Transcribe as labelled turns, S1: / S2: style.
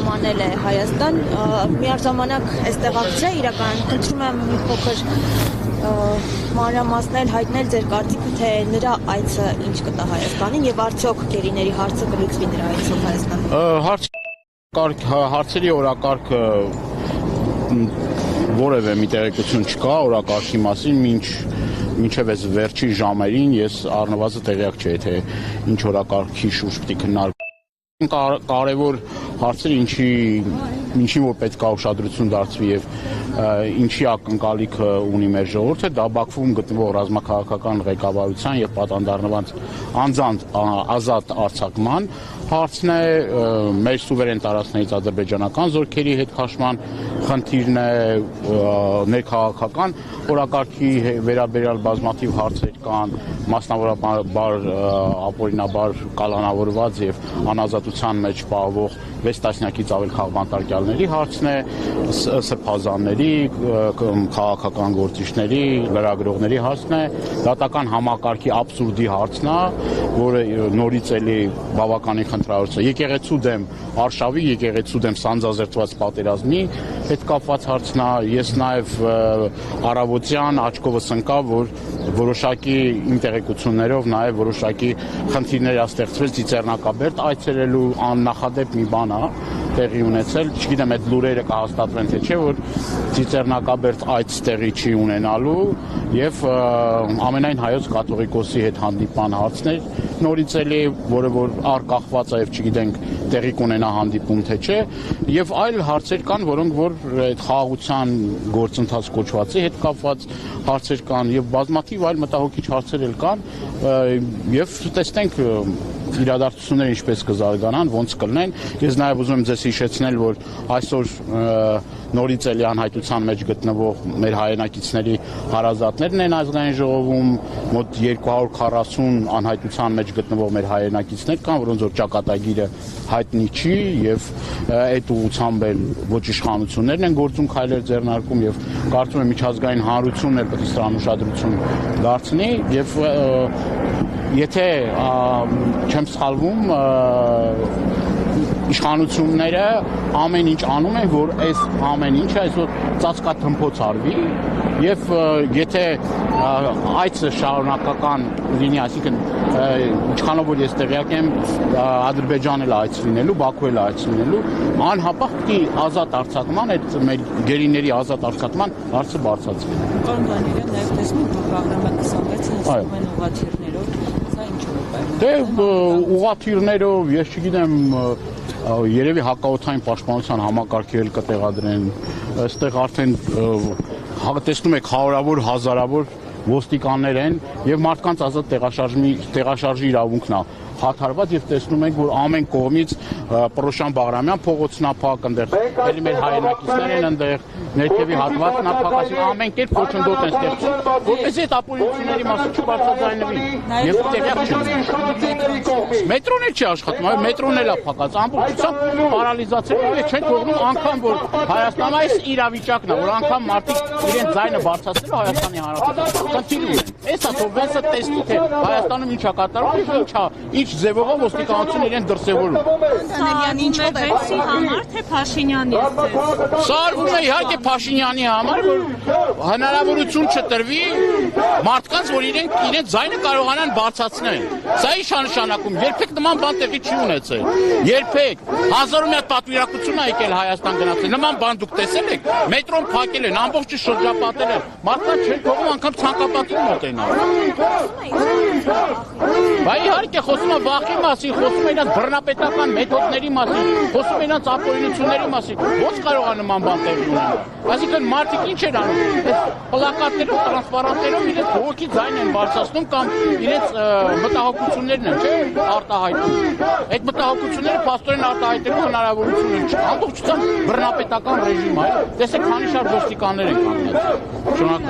S1: սահմանել է Հայաստան, միաժամանակ այստեղ ակցիա իրականում, խնդրում եմ մի փոքր մանրամասնել, հայտնել ձեր կարծիքը, թե նրա այցը ինչ կտա Հայաստանին եւ արդյոք գերիների հարցը կլուծվի նրա այցով Հայաստան։
S2: Հարցերի օրակարգը որևէ մի տեղեկություն չկա օրակարգի մասին, մինչև այս վերջին ժամերին ես առնվազն տեղյակ չէի, թե ինչ օրակարգի շուրջ պիտի քննարկվի։ Կարևոր հարցեր, ինչին որ պետք է ուշադրություն դարձվի եւ ինչի ակնկալիքը ունի մեր ժողովուրդը, դա Բաքվում գտնվող ռազմաքաղաքական ղեկավարության եւ պատանդառնված անձանց ազատ արձակման հարցն է, մեր սուվերեն տարածքներից ադրբեջանական զորքերի հետ քաշման խնդիրն է, ներքաղաքական օրակարգի վերաբերյալ բազմաթիվ հարցեր կան, մասնավորաբար ապօրինաբար կալանավորված եւ անազատության մեջ պահվող 6 տասնյակից ավել քաղբանտարկյալների հարցն է, սրբազանների, քաղաքական գործիչների, լրագրողների հարցն է, դատական համակարգի աբսուրդի հարցն է, որը նորից էլի բավականին խնդրահարույց է։ Եկեղեցու դեմ արշավի, եկեղեցու դեմ սանձազերծված պատերազմի հետ կապված հարցն է, ես նաև առավոտյան աչքովս ընկավ, որ որոշակի իմ տեղեկություններով նաև որոշակի խնդիրներ է ստեղծվել Ծիծեռնակաբերդ այցելելու աննախադեպ մի բան է տեղի ունեցել, չգիտեմ այդ լուրերը կհաստատվեն թե չէ, որ Ծիծեռնակաբերդ այց տեղի չի ունենալու եւ ամենայն հայոց կաթողիկոսի հետ հանդիպան հարցներ նորից էլի, որը որ արկախված է եւ չգիտենք տեղի կունենա հանդիպում թե չէ, եւ այլ հարցեր կան, որոնք որ այդ խաղաղության գործընթաց կոչվածի հետ կապված հարցեր կան եւ բազմաթիվ այլ մտահոգիչ հարցեր էլ կան եւ տեսնենք իրադարձությունները ինչպես կզարգանան, ոնց կլինեն։ Ես նաև ուզում եմ ձեզ հիշեցնել, որ այսօր նորից էլի անհայտության մեջ գտնվող մեր հայրենակիցների հարազատներն են ազգային ժողովում, մոտ 240 անհայտության մեջ գտնվող մեր հայրենակիցներ կան, որոնց որ ճակատագիրը հայտնի չի եւ այդ ուղղությամբ էլ ոչ իշխանություններն են գործում քայլեր ձեռնարկում եւ կարծում եմ միջազգային հանրությունն էլ պետք է սրան ուշադրություն դարձնի եւ եթե չեմ սխալվում իշխանությունները ամեն ինչ անում են, որ այս ամեն ինչը այսօր ծածկաթմփոց արվի եւ եթե այցը շարունակական լինի, այսինքն ինչքանով որ ես տեղյակ եմ Ադրբեջան էլ այց լինելու, Բաքու էլ այց լինելու, անհապաղ պիտի ազատ արձակման, այդ մեր գերիների ազատ արձակման հարցը բարձրացվի։
S1: Պարոն Դանիելյան, նաև տեսնում եք պրոգրամը 26-ը հսկում են ուղղաթիռներով, սա ինչու է։
S2: Դե ուղղաթիռներով, ես չգիտեմ, երևի հակաօդային պաշտպանության համակարգեր էլ կտեղադրեն, այստեղ արդեն տեսնում եք հարյուրավոր, հազարավոր ոստիկաններ են եւ մարդկանց ազատ տեղաշարժի իրավունքն է հաթարված եւ տեսնում ենք, որ ամեն կողմից Պրոշան Բաղրամյան փողոցն է փակ, այնտեղ էլի մեր հայրենակիցներ են այնտեղ, ներքևի հատվածն է փակ, այսինքն ամեն կերպ խոչընդոտ են ստեղծում, որպեսզի այդ ապօրինությունների մասին չբարձրաձայնվի եւ տեղյակ չլինի։ Մետրոն էլ չի աշխատում, այո, մետրոն էլ է փակած, ամբողջությամբ պարալիզացել եւ չեն թողնում անգամ որ Հայաստանը այս իրավիճակն է, որ անգամ մարդիկ իրենց ձայնը բարձրացնելու Հայաստանի Հանրապետության խնդիր ունեն։ Էսա թողվեցը տեսնի թե Հայաստանում ինչա կատարվում եւ ինչա ինչ ձևով ոստիկանությունը իրեն դրսևորում։
S1: Դանիելյան ինչով է վեցի համար թե Փաշինյանի է ձեզ։
S2: Սա արվում է իհարկե Փաշինյանի համար, որ հնարավորություն չտրվի մարդկանց, որ իրենց ձայնը կարողանան բարձրացնել։ Սա ի՞նչ է նշանակում։ Երբեք նման բան տեղի չի ունեցել։ Երբեք 1000 մի հատ պատվիրակություն է եկել Հայաստան գնացել։ Նման բան դուք տեսել եք։ Մետրոն փակել են, ամբողջը շրջապատել են։ Մարդկանց չեն թողում անգամ ցանկապատին մոտենալ։ Բայց իհարկե խոսում է վախի մասին, խոսում է իրաց բռնապետական մեթոդների մասին, խոսում է իրաց ապօրինությունների մասին։ Ոնց կարող է նման բան տեղի ունենալ։ Այսինքն մարդիկ ինչ են անում։ Այս պլակատներով, տրանսպարանտներով իրենց բողոքի ձայն են բարձրացնում կամ իրենց մտահոգություններն են, չէ՞, արտահայտում։ Այդ մտահոգությունները փաստորեն արտահայտելու հնարավորություն չկա։ Ամբողջությամբ բռնապետական ռեժիմ է։ Տեսեք, քանի շարք ոստիկաններ են կանգնած։ Շնորհակալ